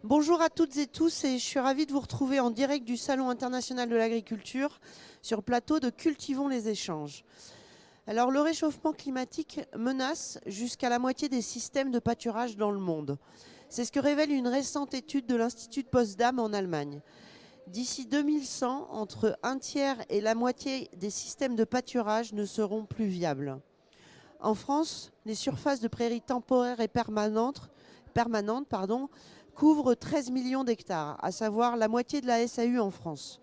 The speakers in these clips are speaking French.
Bonjour à toutes et tous et je suis ravie de vous retrouver en direct du Salon international de l'agriculture sur le plateau de Cultivons les échanges. Alors le réchauffement climatique menace jusqu'à la moitié des systèmes de pâturage dans le monde. C'est ce que révèle une récente étude de l'Institut de Potsdam en Allemagne. D'ici 2100, entre un tiers et la moitié des systèmes de pâturage ne seront plus viables. En France, les surfaces de prairies temporaires et permanentes couvrent 13 millions d'hectares, à savoir la moitié de la SAU en France.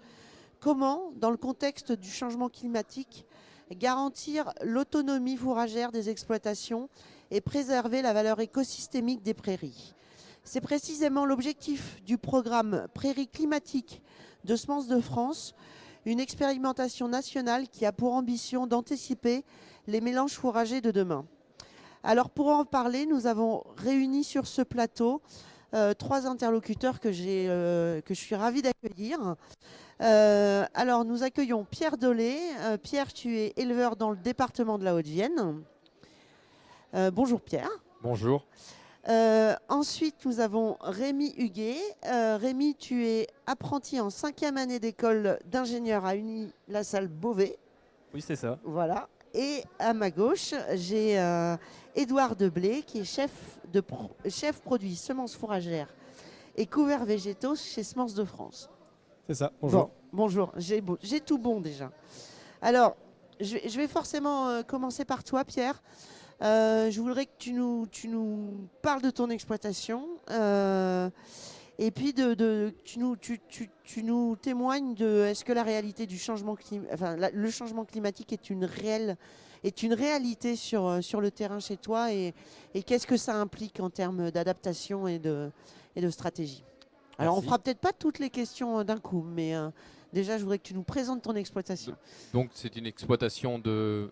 Comment, dans le contexte du changement climatique, garantir l'autonomie fourragère des exploitations et préserver la valeur écosystémique des prairies? C'est précisément l'objectif du programme Prairies climatiques de Semences de France, une expérimentation nationale qui a pour ambition d'anticiper les mélanges fourragers de demain. Alors pour en parler, nous avons réuni sur ce plateau trois interlocuteurs que je suis ravie d'accueillir. Alors nous accueillons Pierre Dolé. Pierre, tu es éleveur dans le département de la Haute-Vienne. Bonjour Pierre. Bonjour. Ensuite, nous avons Rémi Huguet. Rémi, tu es apprenti en 5e année d'école d'ingénieur à Uni-la-Salle Beauvais. Oui, c'est ça. Voilà. Et à ma gauche, j'ai Édouard Deblé, qui est chef produit semences fourragères et couverts végétaux chez Semences de France. C'est ça. Bonjour. Bon, bonjour, j'ai tout bon déjà. Alors, je vais forcément commencer par toi, Pierre. Je voudrais que tu nous parles de ton exploitation et puis tu nous témoignes de est-ce que la réalité du changement le changement climatique est une réalité sur le terrain chez toi et qu'est-ce que ça implique en termes d'adaptation et de stratégie. Alors on fera peut-être pas toutes les questions d'un coup, mais déjà je voudrais que tu nous présentes ton exploitation. Donc c'est une exploitation de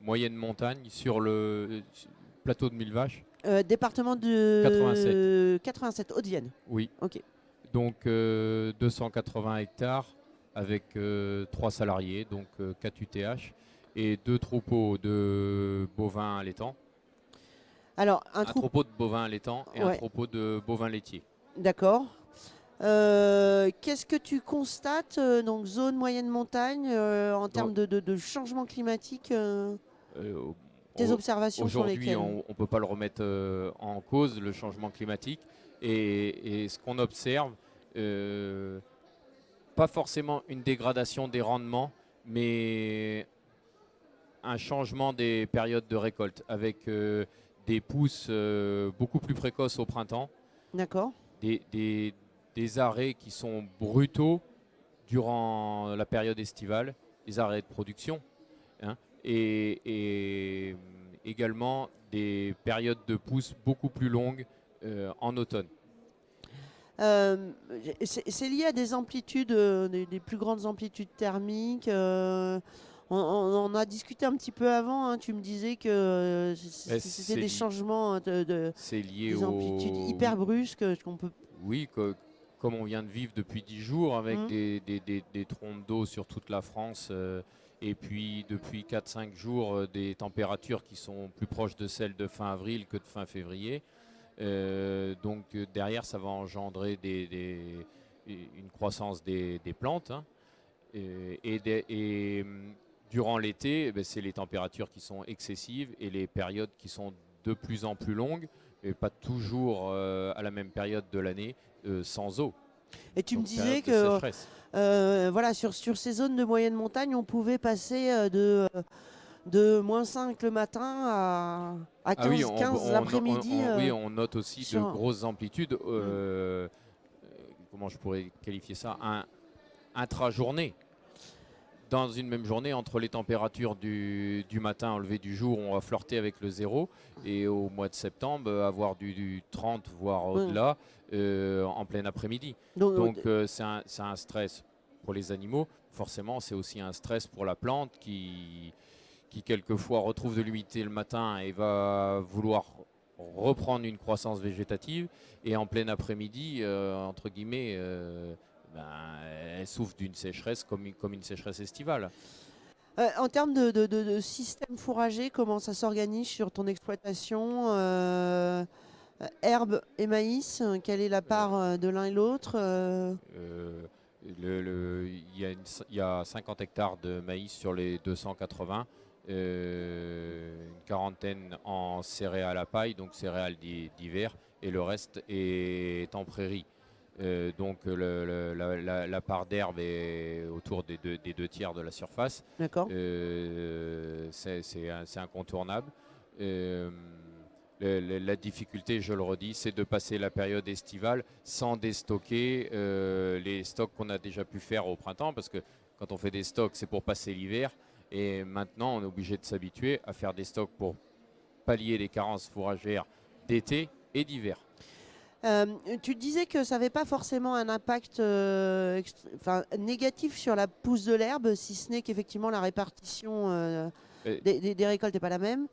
moyenne montagne sur le plateau de Millevaches. Département de 87 Haute-Vienne. Oui. Ok. Donc 280 hectares avec 3 salariés, donc 4 UTH et 2 troupeaux de bovins allaitants. Alors un troupeau de bovins allaitants et un troupeau de bovins laitiers. D'accord. Qu'est-ce que tu constates donc zone moyenne montagne en termes de changement climatique tes observations sur lesquelles aujourd'hui, on ne peut pas le remettre en cause, le changement climatique. Et ce qu'on observe, pas forcément une dégradation des rendements, mais un changement des périodes de récolte avec des pousses beaucoup plus précoces au printemps. D'accord. Des arrêts qui sont brutaux durant la période estivale, des arrêts de production, hein, et également des périodes de pousse beaucoup plus longues en automne. C'est lié à des amplitudes, des plus grandes amplitudes thermiques. On en a discuté un petit peu avant. Hein, tu me disais que c'était des changements des amplitudes hyper brusques qu'on peut. Oui, comme on vient de vivre depuis 10 jours avec des trompes d'eau sur toute la France et puis depuis 4-5 jours des températures qui sont plus proches de celles de fin avril que de fin février. Donc derrière ça va engendrer une croissance des plantes, hein, et durant l'été, c'est les températures qui sont excessives et les périodes qui sont de plus en plus longues et pas toujours à la même période de l'année sans eau. Et tu me disais que voilà, sur ces zones de moyenne montagne, on pouvait passer de -5 le matin à 15 l'après-midi. Oui, on note aussi de grosses amplitudes. Comment je pourrais qualifier ça, intra-journée. Dans une même journée, entre les températures du matin au lever du jour, on va flirter avec le 0, et au mois de septembre, avoir du 30, voire au-delà, en plein après-midi. Donc c'est un stress pour les animaux. Forcément, c'est aussi un stress pour la plante qui quelquefois retrouve de l'humidité le matin et va vouloir reprendre une croissance végétative. Et en plein après-midi, entre guillemets, elle souffre d'une sécheresse comme une sécheresse estivale. En termes de système fourrager, comment ça s'organise sur ton exploitation herbe et maïs, quelle est la part de l'un et l'autre Euh, il y a 50 hectares de maïs sur les 280, une quarantaine en céréales à paille, donc céréales d'hiver, et le reste est en prairie. Donc la part d'herbe est autour des deux tiers de la surface. D'accord. C'est incontournable. Euh, la difficulté, je le redis, c'est de passer la période estivale sans déstocker les stocks qu'on a déjà pu faire au printemps, parce que quand on fait des stocks, c'est pour passer l'hiver. Et maintenant, on est obligé de s'habituer à faire des stocks pour pallier les carences fourragères d'été et d'hiver. Euh, Tu disais que ça n'avait pas forcément un impact négatif sur la pousse de l'herbe, si ce n'est qu'effectivement la répartition Euh, des récoltes n'est pas la même.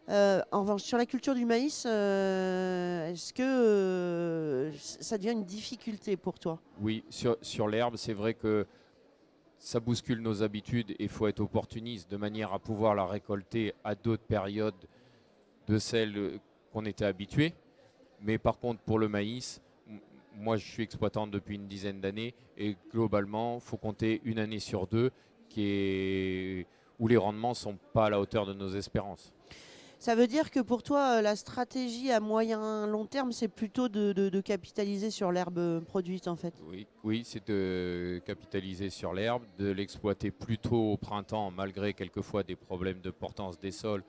En revanche, sur la culture du maïs, est-ce que ça devient une difficulté pour toi? oui, sur l'herbe, c'est vrai que ça bouscule nos habitudes et il faut être opportuniste de manière à pouvoir la récolter à d'autres périodes de celles qu'on était habitué. Mais par contre, pour le maïs, moi je suis exploitant depuis une dizaine d'années et globalement, il faut compter une année sur deux où les rendements ne sont pas à la hauteur de nos espérances. Ça veut dire que pour toi, la stratégie à moyen long terme, c'est plutôt de capitaliser sur l'herbe produite en fait. Oui, oui, c'est de capitaliser sur l'herbe, de l'exploiter plus tôt au printemps, malgré quelquefois des problèmes de portance des sols.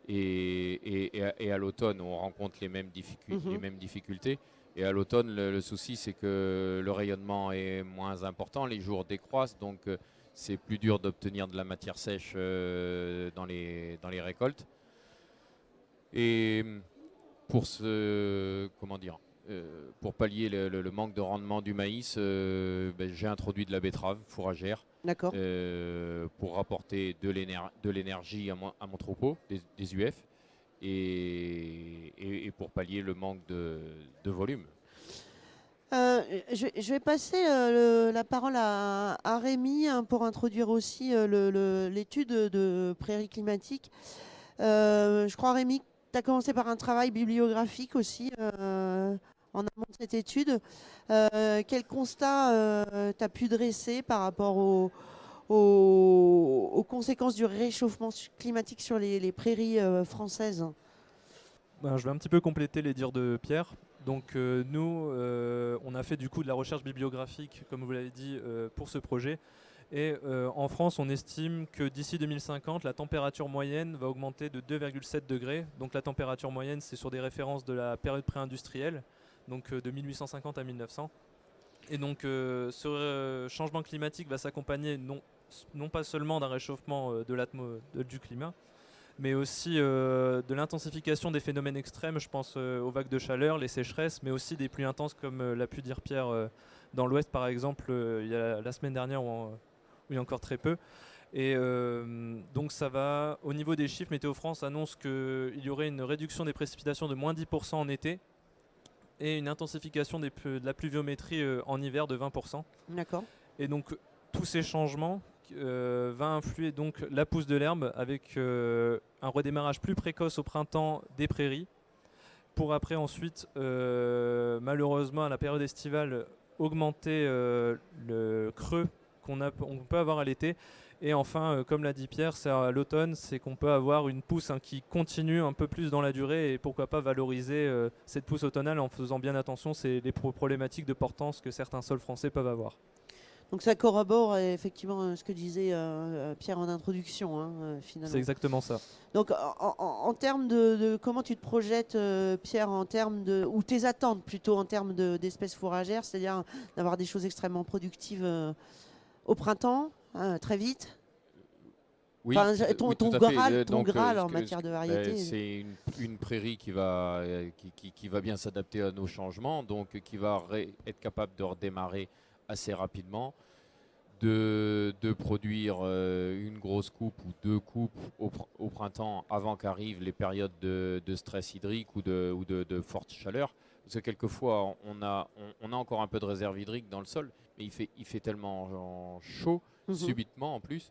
Et à l'automne, on rencontre les Mhm. mêmes difficultés. Et à l'automne, le souci, c'est que le rayonnement est moins important, les jours décroissent, donc c'est plus dur d'obtenir de la matière sèche dans les récoltes. Et comment dire, pour pallier le manque de rendement du maïs, ben, j'ai introduit de la betterave fourragère D'accord. pour apporter de l'énergie à mon troupeau, des UF, et pour pallier le manque de volume. Je vais passer la parole à Rémi hein, pour introduire aussi l'étude de prairies climatiques. Je crois, Rémi, tu as commencé par un travail bibliographique aussi en amont de cette étude. Quel constat tu as pu dresser par rapport aux conséquences du réchauffement climatique sur les prairies françaises? Ben, je vais un petit peu compléter les dires de Pierre. Donc nous, on a fait du coup de la recherche bibliographique, comme vous l'avez dit, pour ce projet. Et en France, on estime que d'ici 2050, la température moyenne va augmenter de 2,7 degrés. Donc la température moyenne, c'est sur des références de la période pré-industrielle, donc de 1850 à 1900. Et donc ce changement climatique va s'accompagner non pas seulement d'un réchauffement du climat, mais aussi de l'intensification des phénomènes extrêmes. Je pense aux vagues de chaleur, les sécheresses, mais aussi des pluies intenses comme l'a pu dire Pierre dans l'Ouest par exemple il y a la semaine dernière où il y a encore très peu. Et donc ça va, au niveau des chiffres, Météo France annonce qu'il y aurait une réduction des précipitations de moins 10% en été et une intensification de la pluviométrie en hiver de 20%. D'accord. Et donc tous ces changements va influer donc la pousse de l'herbe avec un redémarrage plus précoce au printemps des prairies pour après ensuite malheureusement à la période estivale augmenter le creux on peut avoir à l'été. Et enfin, comme l'a dit Pierre, c'est à l'automne, c'est qu'on peut avoir une pousse qui continue un peu plus dans la durée et pourquoi pas valoriser cette pousse automnale en faisant bien attention, c'est les problématiques de portance que certains sols français peuvent avoir. Donc ça corrobore effectivement ce que disait Pierre en introduction, hein, C'est finalement. exactement ça. Donc en termes de comment tu te projettes, Pierre, en termes ou tes attentes plutôt en termes d'espèces fourragères, c'est-à-dire d'avoir des choses extrêmement productives au printemps, très vite. Oui, Enfin, oui, tout à fait. ton Graal en matière de variété. C'est une prairie qui va bien s'adapter à nos changements, donc qui va être capable de redémarrer assez rapidement, de produire une grosse coupe ou deux coupes au printemps avant qu'arrivent les périodes de stress hydrique ou de forte chaleur. Parce que quelquefois, on a encore un peu de réserve hydrique dans le sol, mais il fait tellement chaud, Mhm. subitement en plus,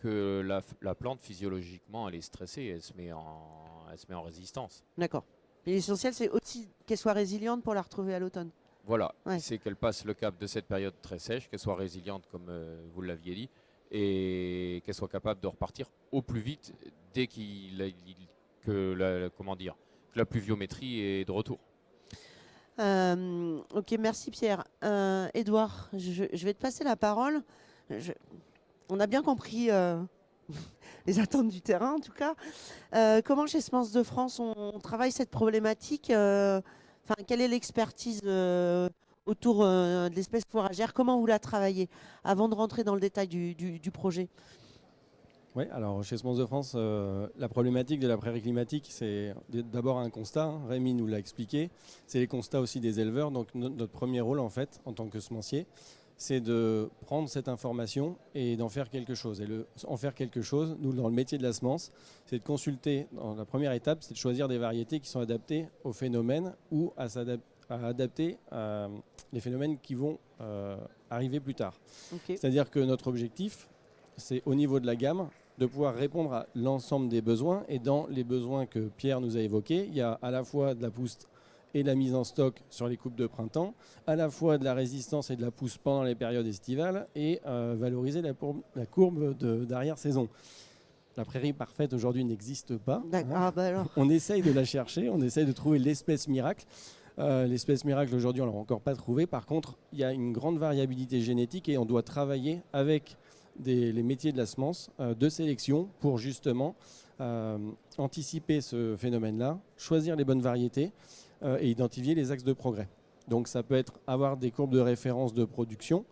que la plante, physiologiquement, elle est stressée, elle se met en résistance. D'accord. Et l'essentiel, c'est aussi qu'elle soit résiliente pour la retrouver à l'automne. Voilà, Ouais. c'est qu'elle passe le cap de cette période très sèche, qu'elle soit résiliente comme vous l'aviez dit, et qu'elle soit capable de repartir au plus vite dès que la pluviométrie est de retour. Ok, merci Pierre. Édouard, je vais te passer la parole. On a bien compris les attentes du terrain, en tout cas. Comment chez Semences de France on travaille cette problématique quelle est l'expertise autour de l'espèce fourragère? Comment vous la travaillez avant de rentrer dans le détail du projet? Oui, alors chez Semences de France, la problématique de la prairie climatique, c'est d'abord un constat. Rémi nous l'a expliqué. C'est les constats aussi des éleveurs. Donc notre premier rôle, en fait, en tant que semencier, c'est de prendre cette information et d'en faire quelque chose. Et en faire quelque chose, nous, dans le métier de la semence, c'est de consulter, dans la première étape, c'est de choisir des variétés qui sont adaptées aux phénomènes ou à adapter les phénomènes qui vont arriver plus tard. Okay. C'est-à-dire que notre objectif, c'est au niveau de la gamme, de pouvoir répondre à l'ensemble des besoins. Et dans les besoins que Pierre nous a évoqués, il y a à la fois de la pousse et de la mise en stock sur les coupes de printemps, à la fois de la résistance et de la pousse pendant les périodes estivales, et valoriser la courbe d'arrière-saison. La prairie parfaite aujourd'hui n'existe pas. Ah, bah alors. On essaye de la chercher, on essaye de trouver l'espèce miracle. L'espèce miracle aujourd'hui, on ne l'a encore pas trouvée. Par contre, il y a une grande variabilité génétique et on doit travailler avec les métiers de la semence de sélection pour justement anticiper ce phénomène-là, choisir les bonnes variétés et identifier les axes de progrès. Donc ça peut être avoir des courbes de référence de production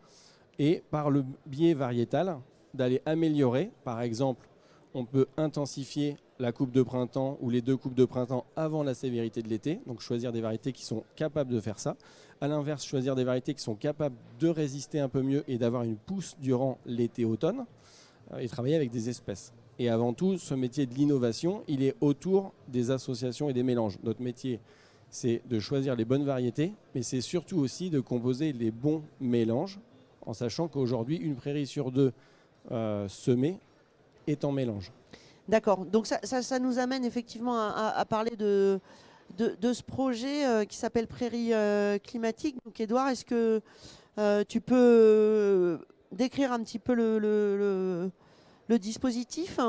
et par le biais variétal d'aller améliorer. Par exemple, on peut intensifier la coupe de printemps ou les deux coupes de printemps avant la sévérité de l'été, donc choisir des variétés qui sont capables de faire ça. À l'inverse, choisir des variétés qui sont capables de résister un peu mieux et d'avoir une pousse durant l'été-automne et travailler avec des espèces. Et avant tout, ce métier de l'innovation, il est autour des associations et des mélanges. Notre métier, c'est de choisir les bonnes variétés, mais c'est surtout aussi de composer les bons mélanges, en sachant qu'aujourd'hui, une prairie sur deux semée est en mélange. D'accord, donc ça nous amène effectivement à parler de ce projet qui s'appelle Prairie climatique. Donc Édouard, est-ce que tu peux décrire un petit peu le dispositif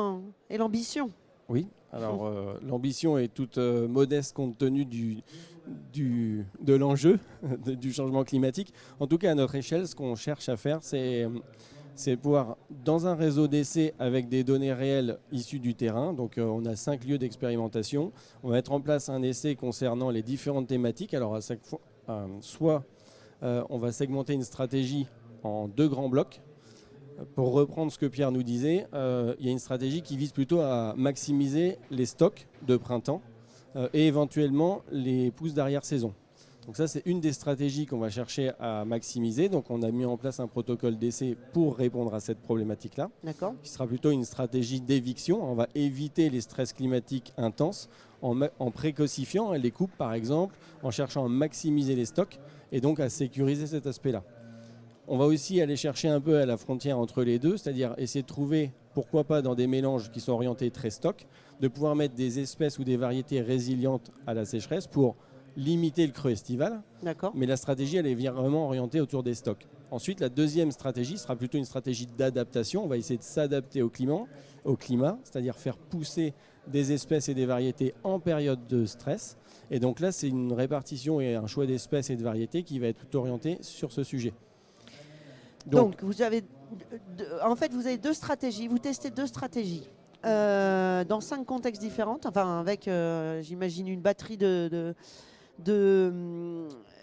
et l'ambition? Oui, alors l'ambition est toute modeste compte tenu de l'enjeu du changement climatique. En tout cas, à notre échelle, ce qu'on cherche à faire, c'est pouvoir, dans un réseau d'essais avec des données réelles issues du terrain, donc on a 5 lieux d'expérimentation, on va mettre en place un essai concernant les différentes thématiques. Alors à chaque fois, on va segmenter une stratégie en 2 grands blocs. Pour reprendre ce que Pierre nous disait, il y a une stratégie qui vise plutôt à maximiser les stocks de printemps et éventuellement les pousses d'arrière-saison. Donc ça, c'est une des stratégies qu'on va chercher à maximiser. Donc on a mis en place un protocole d'essai pour répondre à cette problématique-là. D'accord. Qui sera plutôt une stratégie d'éviction. On va éviter les stress climatiques intenses en précocifiant les coupes, par exemple, en cherchant à maximiser les stocks et donc à sécuriser cet aspect-là. On va aussi aller chercher un peu à la frontière entre les deux, c'est-à-dire essayer de trouver, pourquoi pas dans des mélanges qui sont orientés très stock, de pouvoir mettre des espèces ou des variétés résilientes à la sécheresse pour limiter le creux estival. D'accord. Mais la stratégie, elle est vraiment orientée autour des stocks. Ensuite, la deuxième stratégie sera plutôt une stratégie d'adaptation. On va essayer de s'adapter au climat, c'est-à-dire faire pousser des espèces et des variétés en période de stress. Et donc là, c'est une répartition et un choix d'espèces et de variétés qui va être plutôt orienté sur ce sujet. Donc vous avez 2 stratégies, vous testez 2 stratégies dans 5 contextes différents, enfin avec j'imagine une batterie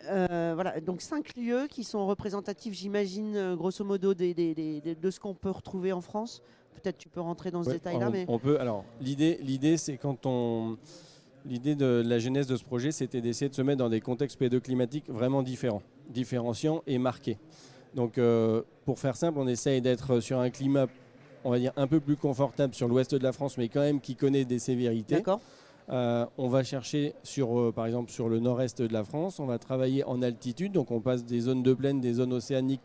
voilà, donc 5 lieux qui sont représentatifs, j'imagine, grosso modo de ce qu'on peut retrouver en France. Peut-être tu peux rentrer dans ce détail-là. On peut. Alors l'idée, c'est l'idée de la genèse de ce projet, c'était d'essayer de se mettre dans des contextes pédoclimatiques vraiment différenciants et marqués. Donc pour faire simple, on essaye d'être sur un climat, on va dire, un peu plus confortable sur l'ouest de la France, mais quand même qui connaît des sévérités. D'accord. On va chercher par exemple sur le nord-est de la France, on va travailler en altitude, donc on passe des zones de plaine, des zones océaniques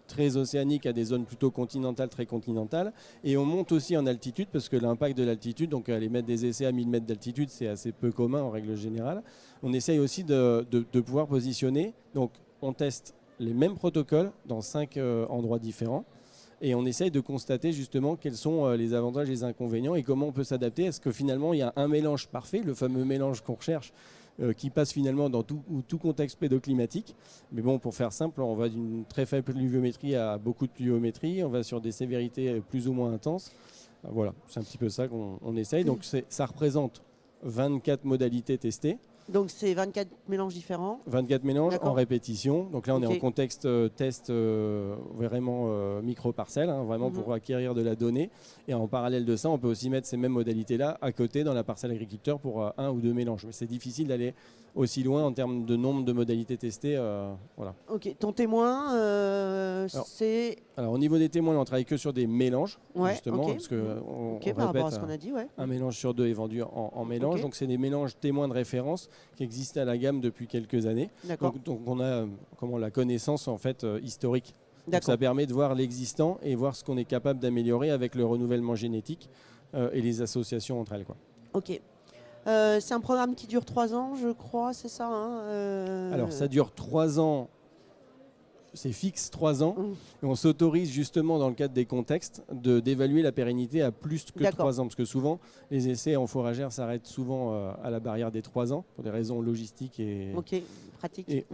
très océaniques à des zones plutôt continentales, très continentales, et on monte aussi en altitude parce que l'impact de l'altitude, donc aller mettre des essais à 1000 mètres d'altitude, c'est assez peu commun en règle générale. On essaye aussi de pouvoir positionner, donc on teste les mêmes protocoles dans 5 endroits différents. Et on essaye de constater justement quels sont les avantages et les inconvénients et comment on peut s'adapter. Est-ce que finalement il y a un mélange parfait, le fameux mélange qu'on recherche, qui passe finalement dans tout contexte pédoclimatique. Mais bon, pour faire simple, on va d'une très faible pluviométrie à beaucoup de pluviométrie. On va sur des sévérités plus ou moins intenses. Voilà, c'est un petit peu ça qu'on essaye. Donc ça représente 24 modalités testées. Donc c'est 24 mélanges différents. 24 mélanges en répétition. Donc là, on est en contexte test vraiment micro-parcelle, vraiment pour acquérir de la donnée. Et en parallèle de ça, on peut aussi mettre ces mêmes modalités-là à côté dans la parcelle agriculteur pour un ou deux mélanges. Mais c'est difficile d'aller aussi loin en termes de nombre de modalités testées. Voilà. Ok, ton témoin, c'est... Alors au niveau des témoins, on ne travaille que sur des mélanges, justement, parce qu'on par rapport à répète, ce qu'on a dit, un mélange sur deux est vendu en mélange. Donc c'est des mélanges témoins de référence qui existent à la gamme depuis quelques années. Donc on a la connaissance en fait historique. Donc ça permet de voir l'existant et voir ce qu'on est capable d'améliorer avec le renouvellement génétique et les associations entre elles. Ok. C'est un programme qui dure 3 ans, je crois, c'est ça Alors ça dure 3 ans. C'est fixe 3 ans. Et on s'autorise justement dans le cadre des contextes d'évaluer la pérennité à plus que 3 ans. Parce que souvent, les essais en fourragère s'arrêtent souvent à la barrière des 3 ans pour des raisons logistiques et,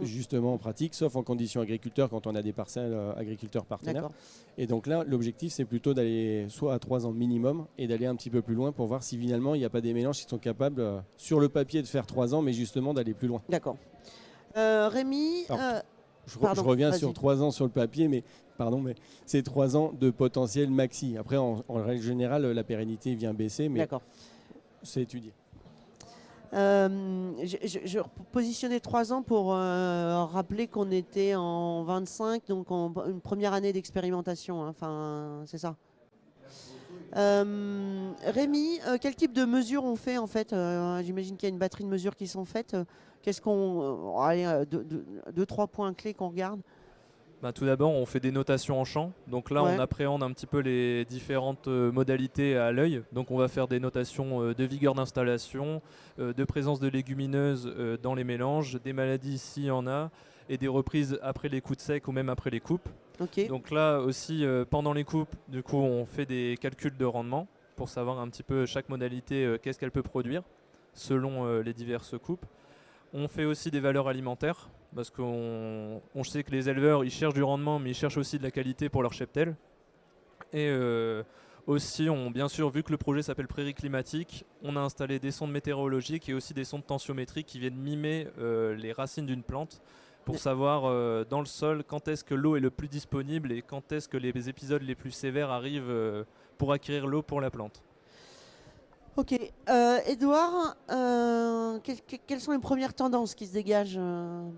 justement pratiques, sauf en conditions agriculteurs quand on a des parcelles agriculteurs partenaires. Et donc là, l'objectif, c'est plutôt d'aller soit à 3 ans minimum et d'aller un petit peu plus loin pour voir si finalement, il n'y a pas des mélanges qui sont capables, sur le papier, de faire 3 ans, mais justement d'aller plus loin. D'accord. Rémi... Je reviens sur 3 ans sur le papier, mais c'est 3 ans de potentiel maxi. Après, en règle générale, la pérennité vient baisser, mais c'est étudié. Je positionnais 3 ans pour rappeler qu'on était en 25, donc une première année d'expérimentation. Enfin, c'est ça. Rémi, quel type de mesures on fait en fait J'imagine qu'il y a une batterie de mesures qui sont faites. Qu'est-ce qu'on... Allez, 2-3 points clés qu'on regarde. Tout d'abord, on fait des notations en champ. Donc là, on appréhende un petit peu les différentes modalités à l'œil. Donc on va faire des notations de vigueur d'installation, de présence de légumineuses dans les mélanges, des maladies s'il y en a, et des reprises après les coups de sec ou même après les coupes. Donc là aussi, pendant les coupes, du coup, on fait des calculs de rendement pour savoir un petit peu chaque modalité, qu'est-ce qu'elle peut produire selon les diverses coupes. On fait aussi des valeurs alimentaires parce qu'on sait que les éleveurs ils cherchent du rendement mais ils cherchent aussi de la qualité pour leur cheptel. Et aussi, bien sûr, vu que le projet s'appelle Prairie climatique, on a installé des sondes météorologiques et aussi des sondes tensiométriques qui viennent mimer les racines d'une plante pour savoir dans le sol quand est-ce que l'eau est le plus disponible et quand est-ce que les épisodes les plus sévères arrivent pour acquérir l'eau pour la plante. Ok. Édouard, quelles sont les premières tendances qui se dégagent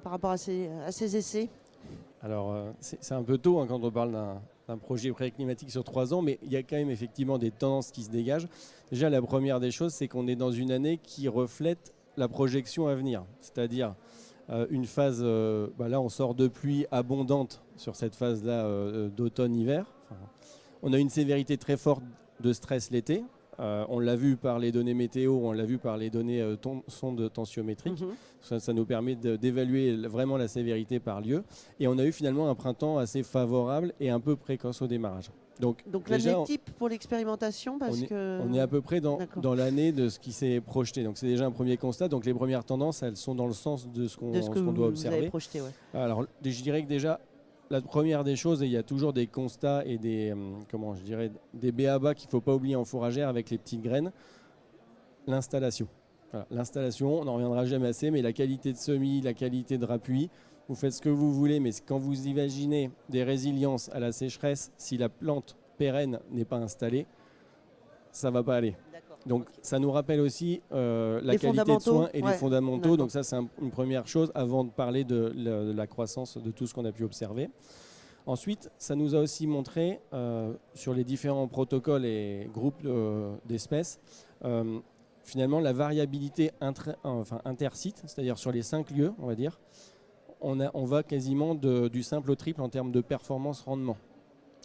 par rapport à ces essais ? Alors, c'est un peu tôt quand on parle d'un projet pré-climatique sur 3 ans, mais il y a quand même effectivement des tendances qui se dégagent. Déjà, la première des choses, c'est qu'on est dans une année qui reflète la projection à venir. C'est-à-dire une phase, là on sort de pluie abondante sur cette phase-là d'automne-hiver. On a une sévérité très forte de stress l'été. On l'a vu par les données météo, on l'a vu par les données sondes tensiométriques. Ça nous permet d'évaluer vraiment la sévérité par lieu. Et on a eu finalement un printemps assez favorable et un peu précoce au démarrage. Donc l'année type pour l'expérimentation on est à peu près dans l'année de ce qui s'est projeté. Donc c'est déjà un premier constat. Donc les premières tendances, elles sont dans le sens de ce qu'on doit observer. Projeté, Alors je dirais que déjà, la première des choses, et il y a toujours des constats et des b.a.-ba qu'il ne faut pas oublier en fourragère avec les petites graines, l'installation. Voilà, l'installation, on n'en reviendra jamais assez, mais la qualité de semis, la qualité de rappui, vous faites ce que vous voulez, mais quand vous imaginez des résiliences à la sécheresse, si la plante pérenne n'est pas installée, ça ne va pas aller. Donc ça nous rappelle aussi la qualité de soins et les fondamentaux. Donc ça, c'est une première chose avant de parler de la croissance de tout ce qu'on a pu observer. Ensuite, ça nous a aussi montré sur les différents protocoles et groupes d'espèces finalement la variabilité intersite, c'est-à-dire sur les 5 lieux, on va dire, on va quasiment du simple au triple en termes de performance rendement.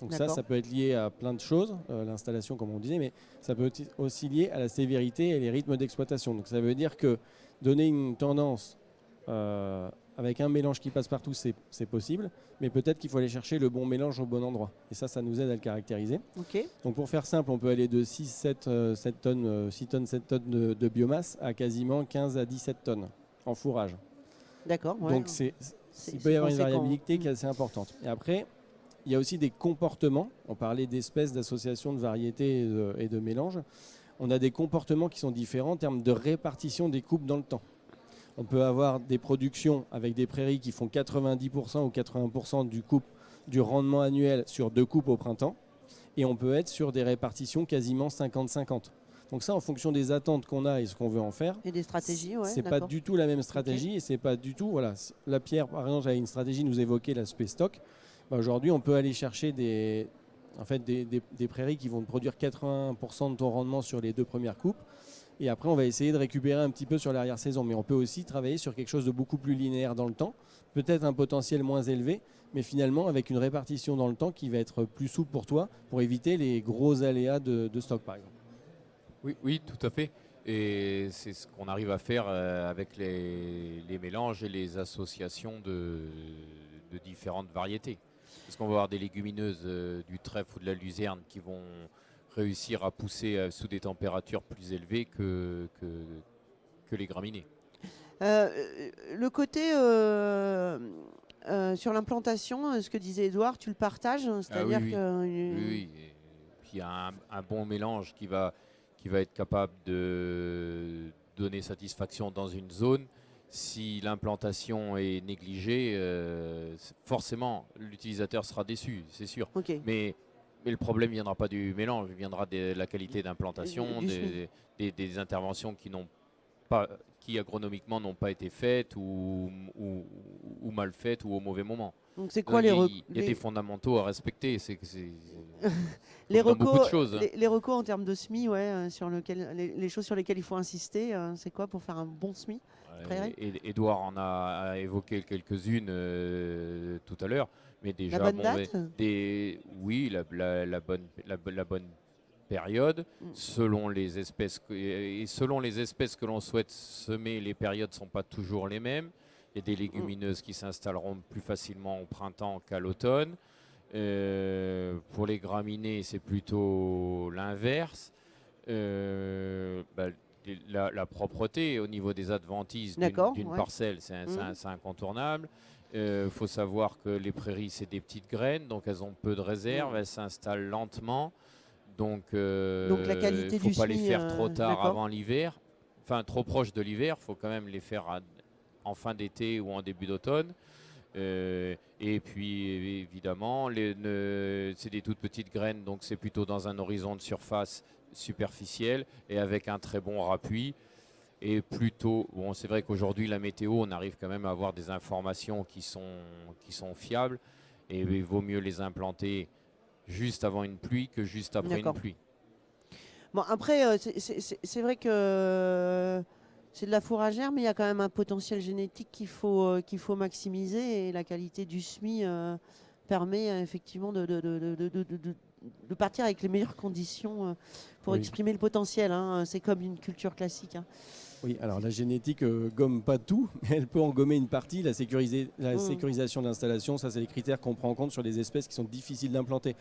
Donc ça peut être lié à plein de choses, l'installation comme on disait, mais ça peut être aussi lié à la sévérité et les rythmes d'exploitation. Donc ça veut dire que donner une tendance avec un mélange qui passe partout, c'est possible, mais peut-être qu'il faut aller chercher le bon mélange au bon endroit. Et ça nous aide à le caractériser. Ok. Donc pour faire simple, on peut aller de 6 tonnes, 7 tonnes de biomasse à quasiment 15 à 17 tonnes en fourrage. D'accord. Ouais. Donc il peut y avoir une variabilité qui est assez importante. Et après, il y a aussi des comportements. On parlait d'espèces, d'associations, de variétés et de mélanges. On a des comportements qui sont différents en termes de répartition des coupes dans le temps. On peut avoir des productions avec des prairies qui font 90% ou 80% du rendement annuel sur 2 coupes au printemps. Et on peut être sur des répartitions quasiment 50-50. Donc ça, en fonction des attentes qu'on a et ce qu'on veut en faire. Et des stratégies, ouais. C'est pas du tout la même stratégie et c'est pas du tout. Voilà, la Pierre, par exemple, j'avais une stratégie, nous évoquait l'aspect stock. Aujourd'hui, on peut aller chercher des prairies qui vont produire 80% de ton rendement sur les 2 premières coupes. Et après, on va essayer de récupérer un petit peu sur l'arrière-saison. Mais on peut aussi travailler sur quelque chose de beaucoup plus linéaire dans le temps. Peut-être un potentiel moins élevé, mais finalement avec une répartition dans le temps qui va être plus souple pour toi, pour éviter les gros aléas de stock, par exemple. Oui, tout à fait. Et c'est ce qu'on arrive à faire avec les mélanges et les associations de différentes variétés. Parce qu'on va avoir des légumineuses du trèfle ou de la luzerne qui vont réussir à pousser sous des températures plus élevées que les graminées. Le côté sur l'implantation, ce que disait Edouard, tu le partages, c'est-à-dire que oui. Et puis il y a un bon mélange qui va être capable de donner satisfaction dans une zone. Si l'implantation est négligée, forcément l'utilisateur sera déçu, c'est sûr. Okay. Mais le problème ne viendra pas du mélange, il viendra de la qualité d'implantation, des interventions qui agronomiquement n'ont pas été faites ou mal faites ou au mauvais moment. Donc c'est quoi il y a des fondamentaux à respecter. Les beaucoup de choses. Les recos en termes de SMI, sur les choses sur lesquelles il faut insister, c'est quoi pour faire un bon SMI? Edouard en a évoqué quelques-unes tout à l'heure, mais déjà la bonne date la bonne période, selon les espèces que l'on souhaite semer, les périodes ne sont pas toujours les mêmes. Il y a des légumineuses qui s'installeront plus facilement au printemps qu'à l'automne. Pour les graminées, c'est plutôt l'inverse. La propreté au niveau des adventices d'une parcelle, c'est incontournable. Il faut savoir que les prairies, c'est des petites graines, donc elles ont peu de réserve, elles s'installent lentement. Donc la qualité faut du pas les SMI, faire trop tard avant l'hiver, enfin trop proche de l'hiver, il faut quand même les faire en fin d'été ou en début d'automne. Et puis évidemment, c'est des toutes petites graines, donc c'est plutôt dans un horizon de surface superficielle et avec un très bon rappui. Et plutôt, c'est vrai qu'aujourd'hui la météo, on arrive quand même à avoir des informations qui sont fiables et il vaut mieux les implanter juste avant une pluie que juste après une pluie. Bon, après, c'est vrai que c'est de la fourragère, mais il y a quand même un potentiel génétique qu'il faut maximiser et la qualité du SMI permet effectivement de partir avec les meilleures conditions pour exprimer le potentiel. C'est comme une culture classique. Oui, alors la génétique gomme pas tout, mais elle peut en gommer une partie. La sécurisation de l'installation, ça c'est les critères qu'on prend en compte sur les espèces qui sont difficiles d'implanter.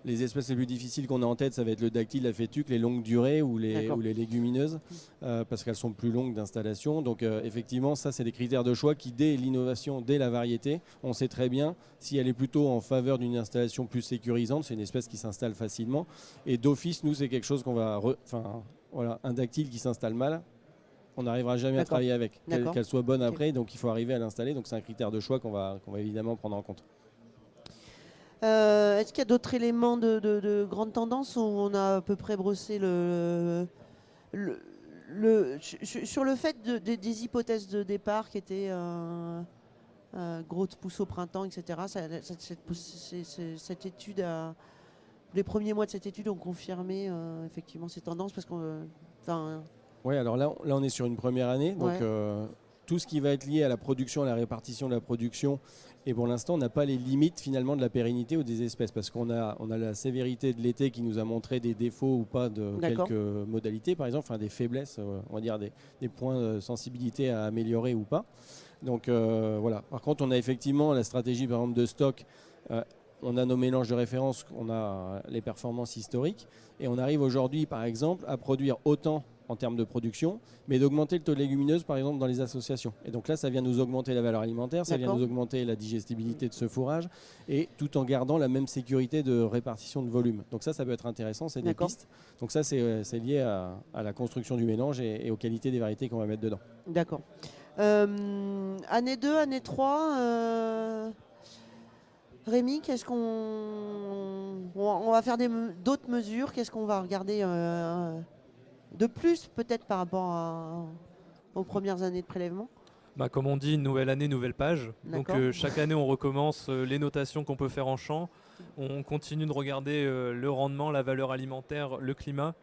Les espèces les plus difficiles qu'on a en tête, ça va être le dactyle, la fétuque, les longues durées ou les légumineuses, parce qu'elles sont plus longues d'installation. Donc effectivement, ça c'est des critères de choix qui, dès l'innovation, dès la variété, on sait très bien si elle est plutôt en faveur d'une installation plus sécurisante, c'est une espèce qui s'installe facilement. Et d'office, nous c'est quelque chose qu'on va... un dactyle qui s'installe mal, on n'arrivera jamais à travailler avec, qu'elle soit bonne après, donc il faut arriver à l'installer. Donc c'est un critère de choix qu'on va évidemment prendre en compte. Est-ce qu'il y a d'autres éléments de grande tendance où on a à peu près brossé sur le fait des hypothèses de départ qui étaient gros pouces au printemps, etc. Cette étude les premiers mois de cette étude ont confirmé effectivement ces tendances parce qu'on Oui, alors là, on est sur une première année. Donc, Ouais. tout ce qui va être lié à la production, à la répartition de la production, et pour l'instant, on n'a pas les limites finalement de la pérennité ou des espèces, parce qu'on a la sévérité de l'été qui nous a montré des défauts ou pas de D'accord. quelques modalités, par exemple, enfin, des faiblesses, on va dire des points de sensibilité à améliorer ou pas. Donc voilà. Par contre, on a effectivement la stratégie par exemple de stock. On a nos mélanges de référence, on a les performances historiques, et on arrive aujourd'hui, par exemple, à produire autant en termes de production, mais d'augmenter le taux de légumineuses, par exemple, dans les associations. Et donc là, ça vient nous augmenter la valeur alimentaire, ça vient D'accord. nous augmenter la digestibilité de ce fourrage, et tout en gardant la même sécurité de répartition de volume. Donc ça peut être intéressant, c'est des D'accord. pistes. Donc ça, c'est lié à la construction du mélange et aux qualités des variétés qu'on va mettre dedans. D'accord. Année 2, année 3, Rémi, qu'est-ce on va faire d'autres mesures? Qu'est-ce qu'on va regarder de plus peut-être par rapport aux premières années de prélèvement? Bah, comme on dit, nouvelle année, nouvelle page. Donc D'accord. chaque année, on recommence les notations qu'on peut faire en champ. On continue de regarder le rendement, la valeur alimentaire, le climat.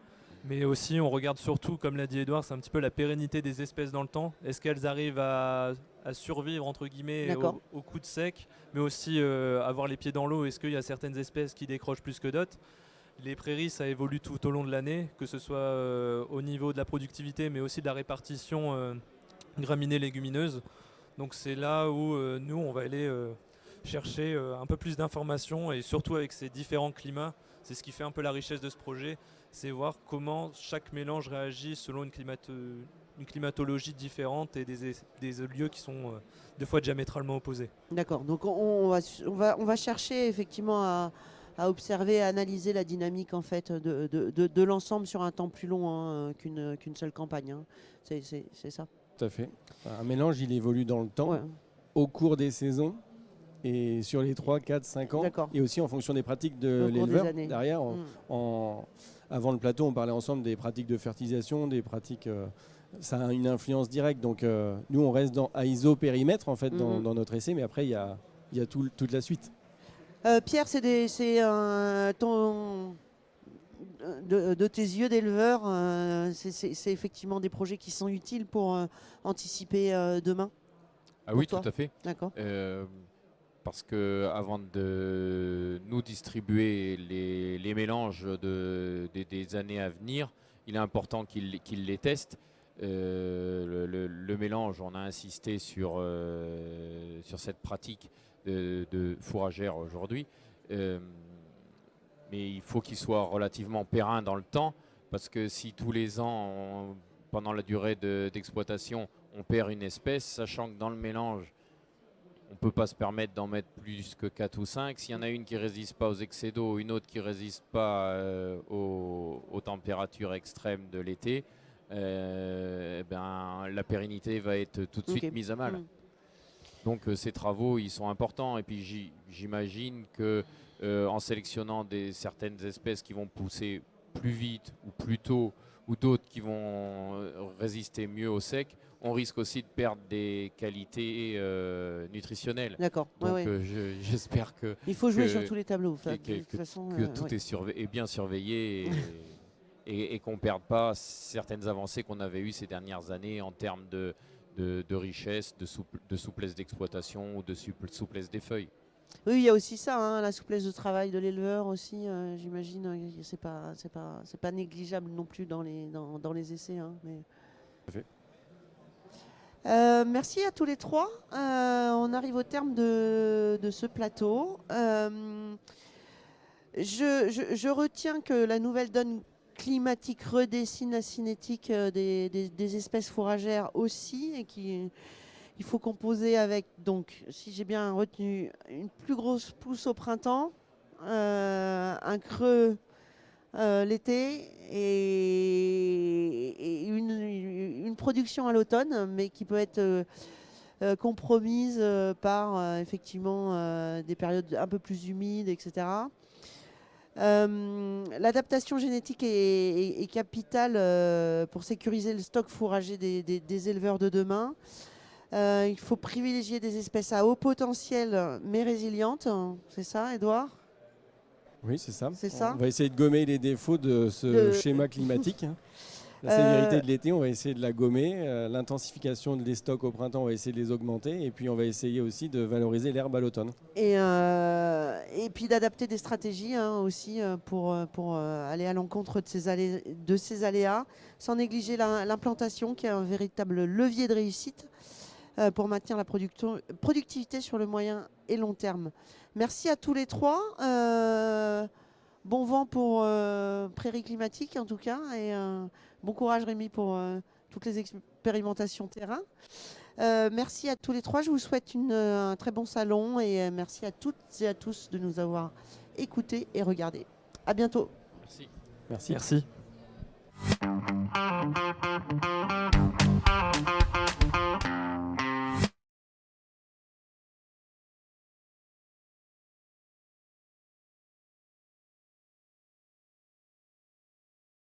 Mais aussi, on regarde surtout, comme l'a dit Edouard, c'est un petit peu la pérennité des espèces dans le temps. Est-ce qu'elles arrivent à survivre, entre guillemets, D'accord. au coup de sec, mais aussi avoir les pieds dans l'eau? Est-ce qu'il y a certaines espèces qui décrochent plus que d'autres? Les prairies, ça évolue tout au long de l'année, que ce soit au niveau de la productivité, mais aussi de la répartition graminées légumineuses. Donc c'est là où nous, on va aller chercher un peu plus d'informations, et surtout avec ces différents climats. C'est ce qui fait un peu la richesse de ce projet, c'est voir comment chaque mélange réagit selon une climatologie différente et des lieux qui sont des fois diamétralement opposés. D'accord. Donc on va chercher effectivement à observer, à analyser la dynamique en fait de l'ensemble sur un temps plus long hein, qu'une seule campagne. Hein. C'est ça. Tout à fait. Un mélange, il évolue dans le temps, Ouais. au cours des saisons, et sur les 3, 4, 5 ans, D'accord. et aussi en fonction des pratiques de Au cours des l'éleveur. années. Derrière, Mm. avant le plateau, on parlait ensemble des pratiques de fertilisation, des pratiques... ça a une influence directe. Donc nous, on reste à iso-périmètre en fait, dans notre essai, mais après, il y a toute la suite. Pierre, c'est de tes yeux d'éleveur, c'est effectivement des projets qui sont utiles pour anticiper demain. Ah oui, toi tout à fait. D'accord. Parce que avant de nous distribuer les mélanges des années à venir, il est important qu'ils les testent. Le mélange, on a insisté sur cette pratique de fourragère aujourd'hui. Mais il faut qu'il soit relativement périn dans le temps, parce que si tous les ans, pendant la durée d'exploitation, on perd une espèce, sachant que dans le mélange, on ne peut pas se permettre d'en mettre plus que 4 ou 5. S'il y en a une qui ne résiste pas aux excès d'eau, une autre qui ne résiste pas aux températures extrêmes de l'été, la pérennité va être tout de suite mise à mal. Donc ces travaux, ils sont importants. Et puis j'imagine que en sélectionnant certaines espèces qui vont pousser plus vite ou plus tôt, ou d'autres qui vont résister mieux au sec, on risque aussi de perdre des qualités nutritionnelles. D'accord. Donc ouais. j'espère que... Il faut jouer sur tous les tableaux. De toute façon, que tout est bien surveillé et qu'on ne perde pas certaines avancées qu'on avait eues ces dernières années en termes de richesse, de souplesse d'exploitation ou de souplesse des feuilles. Oui, il y a aussi ça, hein, la souplesse de travail de l'éleveur aussi, j'imagine. C'est pas négligeable non plus dans les essais. Hein, mais... merci à tous les trois. On arrive au terme de ce plateau. Je retiens que la nouvelle donne climatique redessine la cinétique des espèces fourragères aussi, et il faut composer avec, donc, si j'ai bien retenu, une plus grosse pousse au printemps, un creux l'été et une production à l'automne, mais qui peut être compromise par effectivement des périodes un peu plus humides, etc. L'adaptation génétique est capitale pour sécuriser le stock fourrager des éleveurs de demain. Il faut privilégier des espèces à haut potentiel mais résilientes. C'est ça, Edouard ? Oui, c'est ça. C'est ça. On va essayer de gommer les défauts de ce schéma climatique. La sévérité de l'été, on va essayer de la gommer. L'intensification des stocks au printemps, on va essayer de les augmenter. Et puis, on va essayer aussi de valoriser l'herbe à l'automne. Et puis d'adapter des stratégies aussi pour aller à l'encontre de ces aléas, sans négliger l'implantation qui est un véritable levier de réussite pour maintenir la productivité sur le moyen et long terme. Merci à tous les trois. Bon vent pour Prairie Climatique en tout cas, et bon courage Rémi pour toutes les expérimentations terrain. Merci à tous les trois, je vous souhaite un très bon salon et merci à toutes et à tous de nous avoir écoutés et regardés. À bientôt. Merci. Merci.